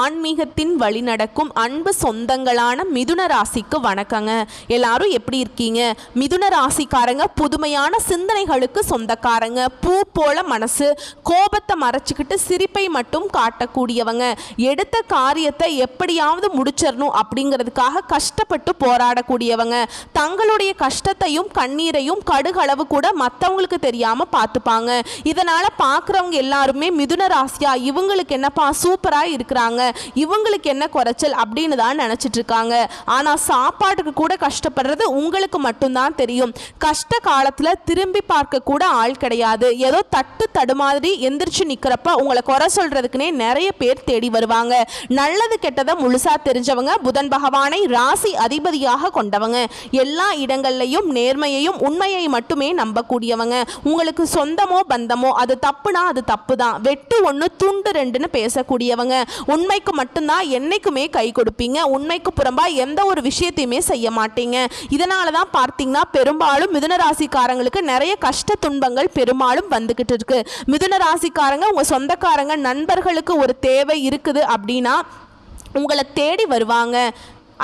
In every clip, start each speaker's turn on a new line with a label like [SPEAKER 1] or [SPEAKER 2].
[SPEAKER 1] ஆன்மீகத்தின் வழி நடக்கும் அன்பு சொந்தங்களான மிதுன ராசிக்கு வணக்கங்க. எல்லாரும் எப்படி இருக்கீங்க? மிதுன ராசிக்காரங்க புதுமையான சிந்தனைகளுக்கு சொந்தக்காரங்க. பூ போல மனசு, கோபத்தை மறைச்சிக்கிட்டு சிரிப்பை மட்டும் காட்டக்கூடியவங்க. எடுத்த காரியத்தை எப்படியாவது முடிச்சிடணும் அப்படிங்கிறதுக்காக கஷ்டப்பட்டு போராடக்கூடியவங்க. தங்களுடைய கஷ்டத்தையும் கண்ணீரையும் கடுகளவு கூட மற்றவங்களுக்கு தெரியாம பார்த்துப்பாங்க. இதனால பார்க்குறவங்க எல்லாருமே மிதுன ராசியா இவங்களுக்கு என்னப்பா சூப்பரா இருக்கிறாங்க, இவங்களுக்கு என்ன குறைச்சல் அப்படின்னு தான் நினைச்சிட்டு இருக்காங்க. ஆனா சாப்பாட்டுக்கு கூட கஷ்டப்படுறது உங்களுக்கு மட்டும்தான் தெரியும். கஷ்ட காலத்துல திரும்பி பார்க்க கூட ஆள் கிடையாது. ஏதோ தட்டு தடுமாறி எந்திரிச்சு நிக்கிறப்ப உங்களை குறை சொல்றதுக்குனே நிறைய பேர் தேடி வருவாங்க. நல்லது கெட்டதை முழுசா தெரிஞ்சவங்க, புதன் பகவானை ராசி அதிபதியாக கொண்டவங்க, எல்லா இடங்கள்லையும் நேர்மையையும் உண்மையை மட்டுமே நம்பக்கூடியவங்க. உங்களுக்கு சொந்தமோ பந்தமோ அது தப்புனா அது தப்பு தான், வெட்டு ஒன்று துண்டு ரெண்டுன்னு பேசக்கூடியவங்க. உண்மைக்கு மட்டும்தான் என்னைக்குமே கை கொடுப்பீங்க. உண்மைக்கு புறம்பா எந்த ஒரு விஷயத்தையுமே செய்ய மாட்டீங்க. இதனால தான் பார்த்தீங்கன்னா பெரும்பாலும் மிதுன ராசிக்காரங்களுக்கு நிறைய கஷ்ட துன்பங்கள் பெரும்பாலும் வந்துகிட்டு இருக்கு. மிதுன ராசிக்காரங்க உங்க சொந்தக்காரங்க நண்பர்களுக்கு ஒரு தேவை இருக்குது அப்படின்னா உங்களை தேடி வருவாங்க.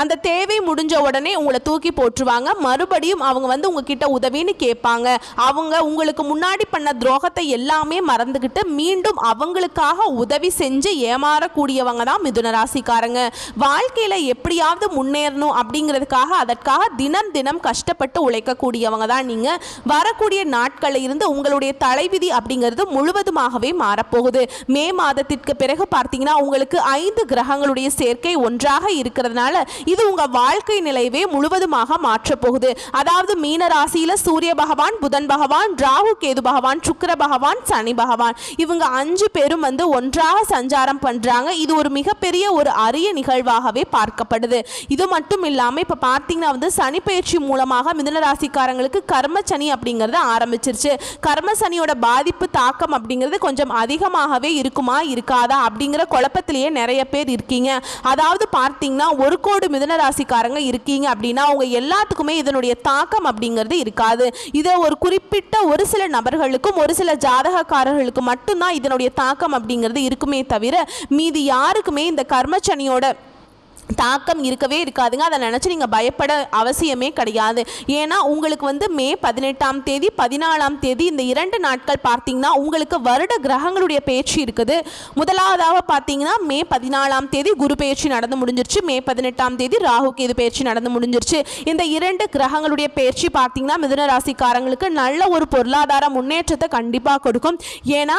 [SPEAKER 1] அந்த தேவை முடிஞ்ச உடனே உங்களை தூக்கி போட்டுருவாங்க. மறுபடியும் அவங்க உங்ககிட்ட உதவின்னு கேட்பாங்க. அவங்க உங்களுக்கு முன்னாடி பண்ண துரோகத்தை எல்லாமே மறந்துக்கிட்டு மீண்டும் அவங்களுக்காக உதவி செஞ்சு ஏமாறக்கூடியவங்க தான் மிதுன ராசிக்காரங்க. வாழ்க்கையில் எப்படியாவது முன்னேறணும் அப்படிங்கிறதுக்காக அதற்காக தினம் தினம் கஷ்டப்பட்டு உழைக்கக்கூடியவங்க தான் நீங்கள். வரக்கூடிய நாட்களில் இருந்து உங்களுடைய தலைவிதி அப்படிங்கிறது முழுவதுமாகவே மாறப்போகுது. மே மாதத்திற்கு பிறகு பார்த்தீங்கன்னா உங்களுக்கு 5 கிரகங்களுடைய சேர்க்கை ஒன்றாக இருக்கிறதுனால இது உங்க வாழ்க்கை நிலையவே முழுவதுமாக மாற்றப் போகுது. அதாவது மீன ராசியில சூரிய பகவான், புதன் பகவான், ராகு கேது பகவான், சுக்கிர பகவான், சனி பகவான் இவங்க 5 பேரும் ஒன்றாக சஞ்சாரம் பண்றாங்க. இது ஒரு மிகப்பெரிய ஒரு அரிய நிகழ்வாகவே பார்க்கப்படுது. இது மட்டும் இல்லாம இப்ப பார்த்தீங்கன்னா சனி பயிற்சி மூலமாக மிதுன ராசிக்காரங்களுக்கு கர்ம சனி அப்படிங்கிறது ஆரம்பிச்சிருச்சு. கர்ம சனியோட பாதிப்பு தாக்கம் அப்படிங்கிறது கொஞ்சம் அதிகமாகவே இருக்குமா இருக்காதா அப்படிங்கிற குழப்பத்திலேயே நிறைய பேர் இருக்கீங்க. அதாவது பார்த்தீங்கன்னா 1 கோடி மிதுன ராசிக்காரங்க இருக்கீங்க அப்படின்னா அவங்க எல்லாத்துக்குமே இதனுடைய தாக்கம் அப்படிங்கிறது இருக்காது. இதை ஒரு குறிப்பிட்ட ஒரு சில நபர்களுக்கும் ஒரு சில ஜாதகக்காரர்களுக்கு மட்டும்தான் இதனுடைய தாக்கம் அப்படிங்கிறது இருக்குமே தவிர மீதி யாருக்குமே இந்த கர்மச்சனியோட தாக்கம் இருக்கவே இருக்காதுங்க. அதை நினச்சி நீங்கள் பயப்பட அவசியமே கிடையாது. ஏன்னா உங்களுக்கு மே 18ஆம் தேதி 14ஆம் தேதி இந்த 2 நாட்கள் பார்த்தீங்கன்னா உங்களுக்கு வருட கிரகங்களுடைய பேச்சு இருக்குது. முதலாவதாக பார்த்தீங்கன்னா மே 14ஆம் தேதி குரு பேச்சு நடந்து முடிஞ்சிருச்சு. மே 18ஆம் தேதி ராகு கேது பேச்சு நடந்து முடிஞ்சிருச்சு. இந்த 2 கிரகங்களுடைய பேச்சு பார்த்தீங்கன்னா மிதுன ராசிக்காரங்களுக்கு நல்ல ஒரு பொருளாதார முன்னேற்றத்தை கண்டிப்பாக கொடுக்கும். ஏன்னா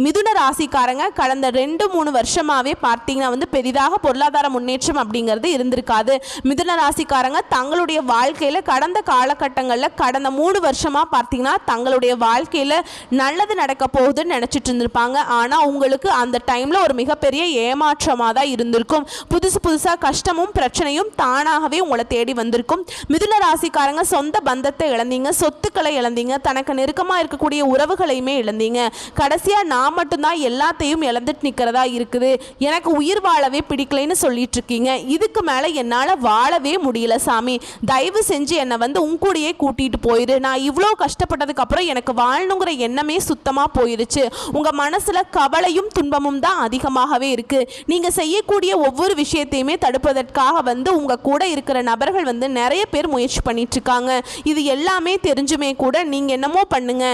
[SPEAKER 1] மிதுன ராசிக்காரங்க கடந்த 2-3 வருஷமாகவே பார்த்தீங்கன்னா பெரிதாக பொருளாதார முன்னேற்றம் அப்படிங்கிறது இருந்திருக்காது. மிதுன ராசிக்காரங்க தங்களுடைய வாழ்க்கையில் கடந்த காலகட்டங்களில் கடந்த 3 வருஷமாக பார்த்தீங்கன்னா தங்களுடைய வாழ்க்கையில் நல்லது நடக்க போகுதுன்னு நினச்சிட்டு இருந்திருப்பாங்க. ஆனால் உங்களுக்கு அந்த டைமில் ஒரு மிகப்பெரிய ஏமாற்றமாக தான் இருந்திருக்கும். புதுசாக கஷ்டமும் பிரச்சனையும் தானாகவே உங்களை தேடி வந்திருக்கும். மிதுன ராசிக்காரங்க சொந்த பந்தத்தை இழந்தீங்க, சொத்துக்களை இழந்தீங்க, தனக்கு நெருக்கமாக இருக்கக்கூடிய உறவுகளையுமே இழந்தீங்க. கடைசியாக நான் மட்டும்தான் எல்லாத்தையும் இழந்துட்டு நிற்கிறதா இருக்குது, எனக்கு உயிர் வாழவே பிடிக்கலைன்னு சொல்லிட்டு இருக்கீங்க. இதுக்கு மேலே என்னால் வாழவே முடியல சாமி, தயவு செஞ்சு என்னை உங்கூடையே கூட்டிகிட்டு போயிரு. நான் இவ்வளோ கஷ்டப்பட்டதுக்கு அப்புறம் எனக்கு வாழணுங்கிற எண்ணமே சுத்தமாக போயிருச்சு. உங்கள் மனசில் கவலையும் துன்பமும் தான் அதிகமாகவே இருக்குது. நீங்கள் செய்யக்கூடிய ஒவ்வொரு விஷயத்தையுமே தடுப்பதற்காக உங்கள் கூட இருக்கிற நபர்கள் நிறைய பேர் முயற்சி பண்ணிட்டு இருக்காங்க. இது எல்லாமே தெரிஞ்சுமே கூட நீங்கள் என்னமோ பண்ணுங்க,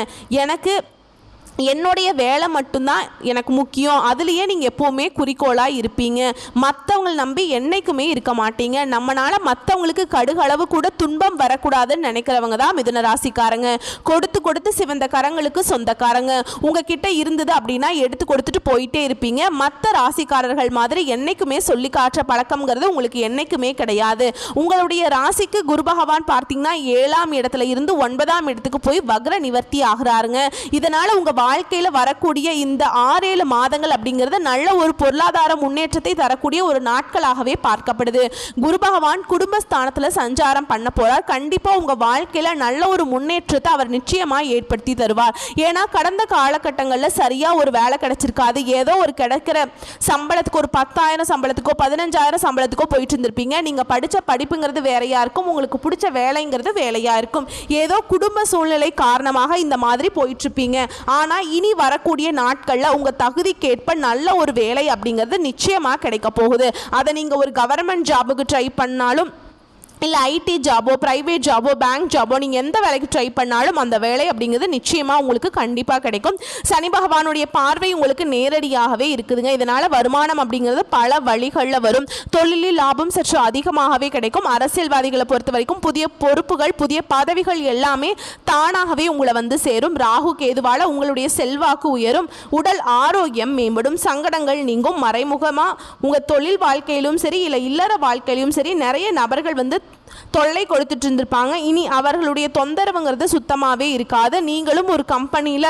[SPEAKER 1] எனக்கு என்னுடைய வேலை மட்டும்தான் எனக்கு முக்கியம், அதுலேயே நீங்கள் எப்போவுமே குறிக்கோளாக இருப்பீங்க, மற்றவங்களை நம்பி என்றைக்குமே இருக்க மாட்டீங்க, நம்மளால் மற்றவங்களுக்கு கடுகளவு கூட துன்பம் வரக்கூடாதுன்னு நினைக்கிறவங்க தான் மிதுன ராசிக்காரங்க. கொடுத்து சிவந்த கரங்களுக்கு சொந்தக்காரங்க. உங்ககிட்ட இருந்தது அப்படின்னா எடுத்து கொடுத்துட்டு போயிட்டே இருப்பீங்க. மற்ற ராசிக்காரர்கள் மாதிரி என்றைக்குமே சொல்லி காட்டுற பழக்கம்ங்கிறது உங்களுக்கு என்றைக்குமே கிடையாது. உங்களுடைய ராசிக்கு குரு பகவான் பார்த்தீங்கன்னா 7ஆம் இடத்துல இருந்து 9ஆம் இடத்துக்கு போய் வக்ர நிவர்த்தி ஆகிறாருங்க. இதனால் உங்கள் வாழ்க்கையில் வரக்கூடிய இந்த 6-7 மாதங்கள் அப்படிங்கிறது நல்ல ஒரு பொருளாதார முன்னேற்றத்தை தரக்கூடிய ஒரு நாட்களாகவே பார்க்கப்படுது. குரு பகவான் குடும்பஸ்தானத்தில் சஞ்சாரம் பண்ண போறார். கண்டிப்பாக உங்கள் வாழ்க்கையில் நல்ல ஒரு முன்னேற்றத்தை அவர் நிச்சயமாக ஏற்படுத்தி தருவார். ஏன்னா கடந்த காலகட்டங்களில் சரியாக ஒரு வேலை கிடைச்சிருக்காது. ஏதோ ஒரு கிடைக்கிற சம்பளத்துக்கு ஒரு 10,000 சம்பளத்துக்கோ 15,000 சம்பளத்துக்கோ போயிட்டு இருந்திருப்பீங்க. நீங்கள் படித்த படிப்புங்கிறது வேறையாக இருக்கும், உங்களுக்கு பிடிச்ச வேலைங்கிறது வேலையாக இருக்கும். ஏதோ குடும்ப சூழ்நிலை காரணமாக இந்த மாதிரி போயிட்டுருப்பீங்க. ஆனால் ஆனால் இனி வரக்கூடிய நாட்களில் உங்கள் தகுதிக்கேற்ப நல்ல ஒரு வேலை அப்படிங்கிறது நிச்சயமாக கிடைக்க போகுது. அதை நீங்கள் ஒரு கவர்மெண்ட் ஜாபுக்கு ட்ரை பண்ணாலும், இல்லை ஐடி ஜாபோ, ப்ரைவேட் ஜாபோ, பேங்க் ஜாபோ, நீங்கள் எந்த வேலைக்கு ட்ரை பண்ணாலும் அந்த வேலை அப்படிங்கிறது நிச்சயமாக உங்களுக்கு கண்டிப்பாக கிடைக்கும். சனி பகவானுடைய பார்வை உங்களுக்கு நேரடியாகவே இருக்குதுங்க. இதனால் வருமானம் அப்படிங்கிறது பல வழிகளில் வரும். தொழிலில் லாபம் சற்று அதிகமாகவே கிடைக்கும். அரசியல்வாதிகளை பொறுத்த வரைக்கும் புதிய பொறுப்புகள், புதிய பதவிகள் எல்லாமே தானாகவே உங்களை வந்து சேரும். ராகு கேதுவால் உங்களுடைய செல்வாக்கு உயரும். உடல் ஆரோக்கியம் மேம்படும். சங்கடங்கள் நீங்கும். மறைமுகமாக உங்கள் தொழில் வாழ்க்கையிலும் சரி, இல்லை இல்லற வாழ்க்கையிலும் சரி, நிறைய நபர்கள் வந்து தொல்லை கொடுத்துட்டு இருந்திருப்பாங்க. இனி அவர்களுடைய தொந்தரவுங்கிறது சுத்தமாகவே இருக்காது. நீங்களும் ஒரு கம்பெனியில்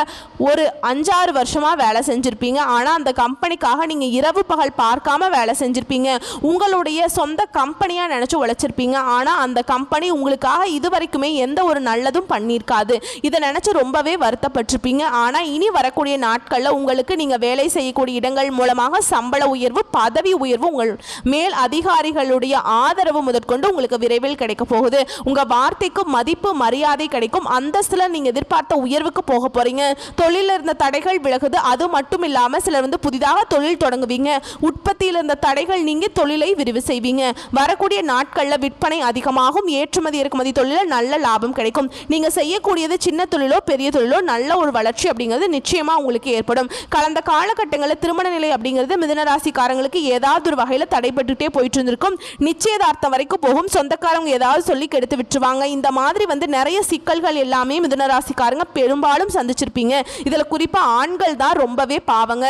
[SPEAKER 1] ஒரு 5-6 வருஷமாக வேலை செஞ்சுருப்பீங்க. ஆனால் அந்த கம்பெனிக்காக நீங்கள் இரவு பகல் பார்க்காம வேலை செஞ்சுருப்பீங்க. உங்களுடைய சொந்த கம்பெனியாக நினச்சி உழைச்சிருப்பீங்க. ஆனால் அந்த கம்பெனி உங்களுக்காக இது வரைக்குமே எந்த ஒரு நல்லதும் பண்ணியிருக்காது. இதை நினச்சி ரொம்பவே வருத்தப்பட்டிருப்பீங்க. ஆனால் இனி வரக்கூடிய நாட்களில் உங்களுக்கு நீங்கள் வேலை செய்யக்கூடிய இடங்கள் மூலமாக சம்பள உயர்வு, பதவி உயர்வு, உங்கள் மேல் அதிகாரிகளுடைய ஆதரவு முதற்கொண்டு உங்களுக்கு விரைவில் கிடைக்க போகுது. உங்க வார்த்தைக்கு மதிப்பு, மரியாதை கிடைக்கும். அந்தஸ்துல நீங்க எதிர்பார்த்த உயர்வுக்கு போக போறீங்க. தொழிலில் இருந்த தடைகள் விலகுது. அது மட்டும் இல்லாம சிலர் வந்து புதிதாக தொழில் தொடங்குவீங்க. உற்பத்தியில் இருந்த தடைகள் நீங்க தொழிலை விரிவு செய்வீங்க. வரக்கூடிய நாட்கள்ல விற்பனை அதிகமாகும். ஏற்றுமதி இறக்குமதி தொழிலில் நல்ல லாபம் கிடைக்கும். நீங்க செய்யக்கூடியது சின்ன தொழிலோ பெரிய தொழிலோ நல்ல ஒரு வளர்ச்சி அப்படிங்கிறது நிச்சயமா உங்களுக்கு ஏற்படும். கடந்த காலகட்டங்களில் திருமண நிலை அப்படிங்கிறது மிதுன ராசிக்காரங்களுக்கு ஏதாவது ஒரு வகையில் தடைபட்டுட்டே போயிட்டு இருந்திருக்கும். நிச்சயதார்த்தம் வரைக்கும் போகும். சொந்தக்காரங்க ஏதாவது சொல்லி கெடுத்து விட்டுருவாங்க. இந்த மாதிரி வந்து நிறைய சிக்கல்கள் எல்லாமே மிதுன ராசிக்காரங்க பெரும்பாலும் சந்திச்சிருப்பீங்க. இதில் குறிப்பாக ஆண்கள் தான் ரொம்பவே பாவங்க.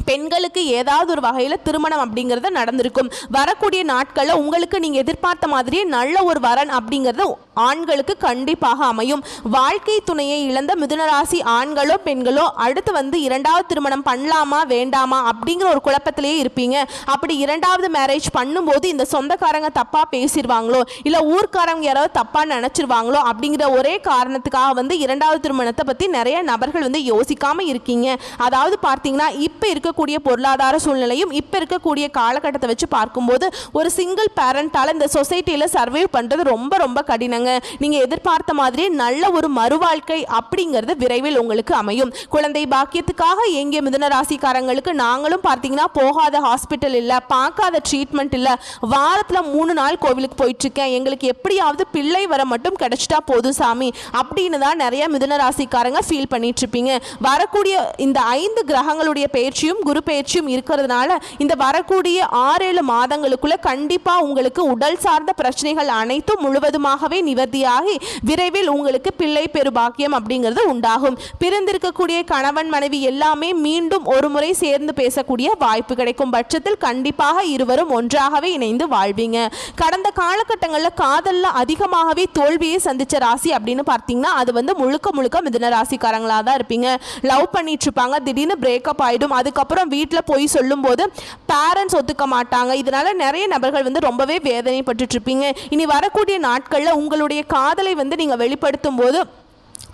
[SPEAKER 1] பெண்களுக்கு ஏதாவது ஒரு வகையில் திருமணம் அப்படிங்கிறது நடந்திருக்கும். வரக்கூடிய நாட்களில் உங்களுக்கு நீங்கள் எதிர்பார்த்த மாதிரியே நல்ல ஒரு வரன் அப்படிங்கிறது ஆண்களுக்கு கண்டிப்பாக அமையும். வாழ்க்கை துணையை இழந்த மிதுனராசி ஆண்களோ பெண்களோ அடுத்து வந்து 2வது திருமணம் பண்ணலாமா வேண்டாமா அப்படிங்கிற ஒரு குழப்பத்திலேயே இருப்பீங்க. அப்படி 2வது மேரேஜ் பண்ணும்போது இந்த சொந்தக்காரங்க தப்பாக பேசிடுவாங்களோ, இல்லை ஊர்க்காரங்க யாராவது தப்பாக நினச்சிருவாங்களோ அப்படிங்கிற ஒரே காரணத்துக்காக வந்து 2வது திருமணத்தை பற்றி நிறைய நபர்கள் வந்து யோசிக்காமல் இருக்கீங்க. அதாவது பார்த்தீங்கன்னா இப்போ இருக்கக்கூடிய பொருளாதார சூழ்நிலையும் இப்போ இருக்கக்கூடிய காலகட்டத்தை வச்சு பார்க்கும்போது ஒரு சிங்கிள் பேரண்டால் இந்த சொசைட்டியில் சர்வைவ் பண்ணுறது ரொம்ப ரொம்ப கடினங்க. நீங்க எதிர்பார்த்த மாதிரி நல்ல ஒரு மறுவாழ்க்கை அப்படிங்கிறது விரைவில் உங்களுக்கு அமையும். குழந்தை பாக்கியத்துக்காக எங்கே மிதுன ராசிக்காரங்களுக்கு நாங்களும் பார்த்தீங்கன்னா போகாத ஹாஸ்பிட்டல் இல்லை, பார்க்காத ட்ரீட்மெண்ட் இல்லை, வாரத்தில் 3 நாள் கோவிலுக்கு போயிட்டு இருக்கேன், எங்களுக்கு எப்படியாவது பிள்ளை வர மட்டும் கிடைச்சிட்டா போதும் சாமி அப்படின்னு தான் நிறைய மிதுன ராசிக்காரங்க ஃபீல் பண்ணிட்டு இருப்பீங்க. வரக்கூடிய இந்த 5 கிரகங்களுடைய பயிற்சியும் குரு பயிற்சியும் இருக்கிறதுனால இந்த வரக்கூடிய 6-7 மாதங்களுக்குள்ள கண்டிப்பா உங்களுக்கு உடல் சார்ந்த பிரச்சனைகள் அனைத்தும் முழுவதுமாகவே நிவர்த்தியாகி விரைவில் உங்களுக்கு பிள்ளை பெரு பாக்கியம் அப்படிங்கிறது உண்டாகும். பிரிந்திருக்கக்கூடிய கணவன் மனைவி எல்லாமே மீண்டும் ஒரு முறை சேர்ந்து பேசக்கூடிய வாய்ப்பு கிடைக்கும் பட்சத்தில் கண்டிப்பாக இருவரும் ஒன்றாகவே இணைந்து வாழ்வீங்க. கடந்த காலகட்டங்களில் காதல்ல அதிகமாகவே தோல்வியை சந்திச்ச ராசி அப்படின்னு பார்த்தீங்கன்னா அது வந்து முழுக்க முழுக்க மிதுன ராசிக்காரங்களா தான் இருப்பீங்க. லவ் பண்ணிட்டு இருப்பாங்க, திடீர்னு பிரேக்கப் ஆயிடும். அதுக்கப்புறம் வீட்டில் போய் சொல்லும் போது பேரண்ட்ஸ் ஒத்துக்க மாட்டாங்க. இதனால நிறைய நபர்கள் வந்து ரொம்பவே வேதனைப்பட்டு இருப்பீங்க. இனி வரக்கூடிய நாட்களில் உங்களுடைய காதலை வந்து நீங்கள் வெளிப்படுத்தும் போது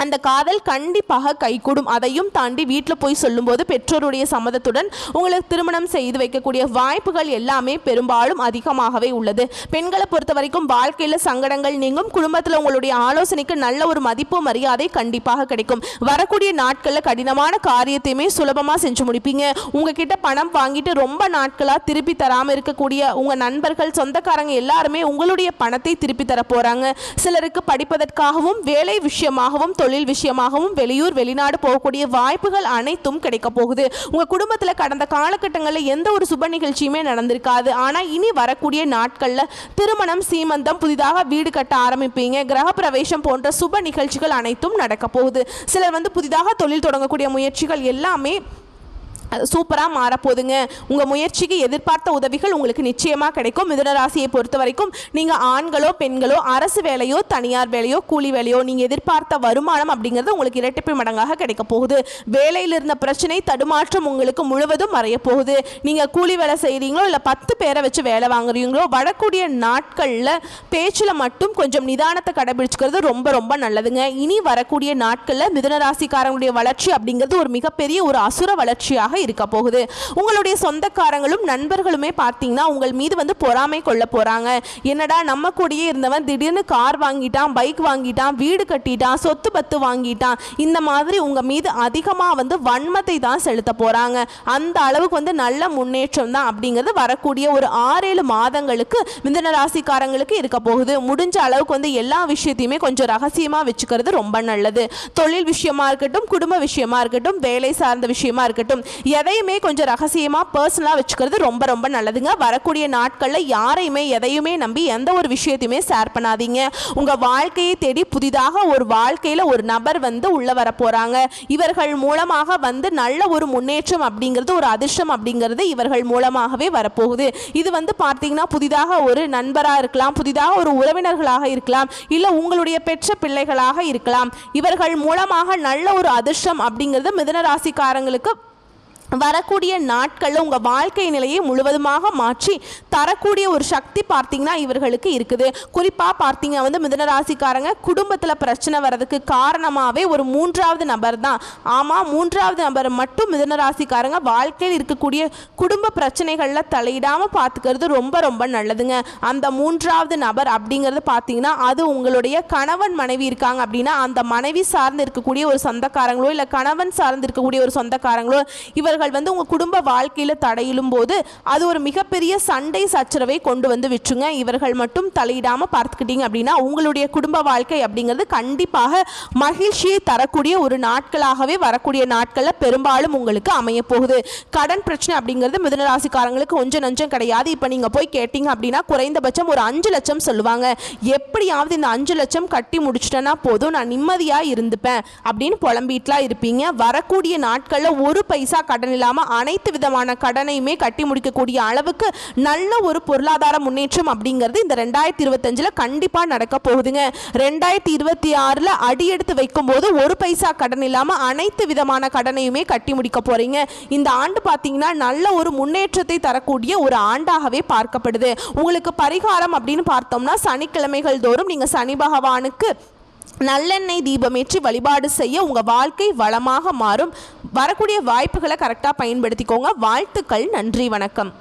[SPEAKER 1] அந்த காதல் கண்டிப்பாக கைகூடும். அதையும் தாண்டி வீட்டில் போய் சொல்லும்போது பெற்றோருடைய சம்மதத்துடன் உங்களுக்கு திருமணம் செய்து வைக்கக்கூடிய வாய்ப்புகள் எல்லாமே பெரும்பாலும் அதிகமாகவே உள்ளது. பெண்களை பொறுத்த வரைக்கும் வாழ்க்கையில் சங்கடங்கள் நீங்கும். குடும்பத்தில் உங்களுடைய ஆலோசனைக்கு நல்ல ஒரு மதிப்பு மரியாதை கண்டிப்பாக கிடைக்கும். வரக்கூடிய நாட்களில் கடினமான காரியத்தையுமே சுலபமாக செஞ்சு முடிப்பீங்க. உங்ககிட்ட பணம் வாங்கிட்டு ரொம்ப நாட்களாக திருப்பி தராமல் இருக்கக்கூடிய உங்கள் நண்பர்கள், சொந்தக்காரங்க எல்லாருமே உங்களுடைய பணத்தை திருப்பி தர போகிறாங்க. சிலருக்கு படிப்பதற்காகவும் வேலை விஷயமாகவும் தொழில் விஷயமாகவும் வெளியூர் வெளிநாடு போகக்கூடிய வாய்ப்புகள் அனைத்தும் கிடைக்க போகுது. உங்க குடும்பத்தில் கடந்த காலகட்டங்களில் எந்த ஒரு சுப நிகழ்ச்சியுமே நடந்திருக்காது. ஆனால் இனி வரக்கூடிய நாட்களில் திருமணம், சீமந்தம், புதிதாக வீடு கட்ட ஆரம்பிப்பீங்க. கிரக பிரவேசம் போன்ற சுப நிகழ்ச்சிகள் அனைத்தும் நடக்க போகுது. சிலர் வந்து புதிதாக தொழில் தொடங்கக்கூடிய முயற்சிகள் எல்லாமே சூப்பராக மாறப்போகுதுங்க. உங்கள் முயற்சிக்கு எதிர்பார்த்த உதவிகள் உங்களுக்கு நிச்சயமாக கிடைக்கும். மிதுன ராசியை பொறுத்த வரைக்கும் நீங்கள் ஆண்களோ பெண்களோ அரசு வேலையோ தனியார் வேலையோ கூலி வேலையோ நீங்கள் எதிர்பார்த்த வருமானம் அப்படிங்கிறது உங்களுக்கு இரட்டிப்பு மடங்காக கிடைக்க போகுது. வேலையில் இருந்த பிரச்சனை தடுமாற்றம் உங்களுக்கு முழுவதும் மறைய போகுது. நீங்கள் கூலி வேலை செய்கிறீங்களோ இல்லை 10 பேரை வச்சு வேலை வாங்குறீங்களோ வரக்கூடிய நாட்களில் பேச்சில் மட்டும் கொஞ்சம் நிதானத்தை கடைபிடிச்சுக்கிறது ரொம்ப ரொம்ப நல்லதுங்க. இனி வரக்கூடிய நாட்களில் மிதுன ராசிக்காரங்களுடைய வளர்ச்சி அப்படிங்கிறது ஒரு மிகப்பெரிய ஒரு அசுர வளர்ச்சியாக இருக்க போகுது. உங்களுடைய சொந்தக்காரங்களும் நண்பர்களுமே பார்த்தீங்கன்னா உங்கள் மீது வந்து பொறாமை கொள்ள போறாங்க. என்னடா நம்ம கூடயே இருந்தவன் திடீர்னு கார் வாங்கிட்டான், பைக் வாங்கிட்டான், வீடு கட்டிட்டான், சொத்து பத்து வாங்கிட்டான், இந்த மாதிரி உங்க மீது அதிகமாக வந்து வன்மத்தை தான் செலுத்த போறாங்க. அந்த அளவுக்கு வந்து நல்ல முன்னேற்றம் தான் அப்படிங்கிறது வரக்கூடிய ஒரு 6-7 மாதங்களுக்கு மிதுன ராசிக்காரங்களுக்கு இருக்க போகுது. முடிஞ்ச அளவுக்கு வந்து எல்லா விஷயத்தையுமே கொஞ்சம் ரகசியமா வச்சுக்கிறது ரொம்ப நல்லது. தொழில் விஷயமா இருக்கட்டும், குடும்ப விஷயமா இருக்கட்டும், வேலை சார்ந்த விஷயமா இருக்கட்டும், எதையுமே கொஞ்சம் ரகசியமா பர்சனலா வச்சுக்கிறது ரொம்ப ரொம்ப நல்லதுங்க. வரக்கூடிய நாட்கள்ல யாரையுமே எதையுமே நம்பி எந்த ஒரு விஷயத்தையுமே ஷேர் பண்ணாதீங்க. உங்க வாழ்க்கையை தேடி புதிதாக ஒரு வாழ்க்கையில ஒரு நபர் வந்து உள்ள வர போறாங்க. இவர்கள் மூலமாக வந்து நல்ல ஒரு முன்னேற்றம் அப்படிங்கிறது, ஒரு அதிர்ஷ்டம் அப்படிங்கிறது இவர்கள் மூலமாகவே வரப்போகுது. இது வந்து பார்த்தீங்கன்னா புதிதாக ஒரு நண்பராக இருக்கலாம், புதிதாக ஒரு உறவினர்களாக இருக்கலாம், இல்லை உங்களுடைய பெற்ற பிள்ளைகளாக இருக்கலாம். இவர்கள் மூலமாக நல்ல ஒரு அதிர்ஷ்டம் அப்படிங்கிறது மிதுன ராசிக்காரங்களுக்கு வரக்கூடிய நாட்களில் உங்கள் வாழ்க்கை நிலையை முழுவதுமாக மாற்றி தரக்கூடிய ஒரு சக்தி பார்த்தீங்கன்னா இவர்களுக்கு இருக்குது. குறிப்பாக பார்த்தீங்க வந்து மிதுன ராசிக்காரங்க குடும்பத்தில் பிரச்சனை வர்றதுக்கு காரணமாகவே ஒரு 3வது நபர் தான். ஆமாம், 3வது நபர் மட்டும் மிதுன ராசிக்காரங்க வாழ்க்கையில் இருக்கக்கூடிய குடும்ப பிரச்சனைகளில் தலையிடாமல் பார்த்துக்கிறது ரொம்ப ரொம்ப நல்லதுங்க. அந்த 3வது நபர் அப்படிங்கிறது பார்த்தீங்கன்னா அது உங்களுடைய கணவன் மனைவி இருக்காங்க அப்படின்னா அந்த மனைவி சார்ந்து இருக்கக்கூடிய ஒரு சொந்தக்காரங்களோ இல்லை கணவன் சார்ந்து இருக்கக்கூடிய ஒரு சொந்தக்காரங்களோ இவர்கள் வந்து உங்க குடும்ப வாழ்க்கையில தடையிலும் போது அது ஒரு மிகப்பெரிய சண்டை சச்சரவை கொண்டு வந்து விட்டுருங்க. இவர்கள் மட்டும் தலையிடாம பார்த்துக்கிட்டீங்க அப்படின்னா உங்களுடைய குடும்ப வாழ்க்கை அப்படிங்கிறது கண்டிப்பாக மகிழ்ச்சியை தரக்கூடிய ஒரு நாட்களாகவே வரக்கூடிய நாட்கள்ல பெரும்பாலும் உங்களுக்கு அமைய போகுது. கடன் பிரச்சனை அப்படிங்கிறது மிதுன ராசிக்காரங்களுக்கு கொஞ்சம் நஞ்சம் கிடையாது. இப்ப நீங்க போய் கேட்டீங்க அப்படின்னா குறைந்தபட்சம் ஒரு 5 லட்சம் சொல்லுவாங்க. எப்படியாவது இந்த 5 லட்சம் கட்டி முடிச்சிட்டேன்னா போதும், நான் நிம்மதியா இருந்துப்பேன் அப்படின்னு புலம்பிட்டுலாம் இருப்பீங்க. வரக்கூடிய நாட்கள்ல ஒரு பைசா கடன் இல்லாம அனைத்து விதமான கடனையுமே கட்டி முடிக்கக்கூடிய அளவுக்கு நல்ல ஒரு பொருளாதார முன்னேற்றம் அப்படிங்கிறது இந்த 2025ல கண்டிப்பா நடக்க போகுதுங்க. 2026ல அடி எடுத்து வைக்கும் போது ஒரு பைசா கடன் இல்லாம அனைத்து விதமான கடனையுமே கட்டி முடிக்க போறீங்க. இந்த ஆண்டு பாத்தீங்கன்னா நல்ல ஒரு முன்னேற்றத்தை தரக்கூடிய ஒரு ஆண்டாகவே பார்க்கப்படுது. உங்களுக்கு பரிகாரம் அப்படின்னு பார்த்தோம்னா சனிக்கிழமைகள் தோறும் நீங்க சனி பகவானுக்கு நல்லெண்ணெய் தீபமேற்றி வழிபாடு செய்ய உங்கள் வாழ்க்கை வளமாக மாறும். வரக்கூடிய வாய்ப்புகளை கரெக்டாக பயன்படுத்திக்கோங்க. வாழ்த்துக்கள். நன்றி, வணக்கம்.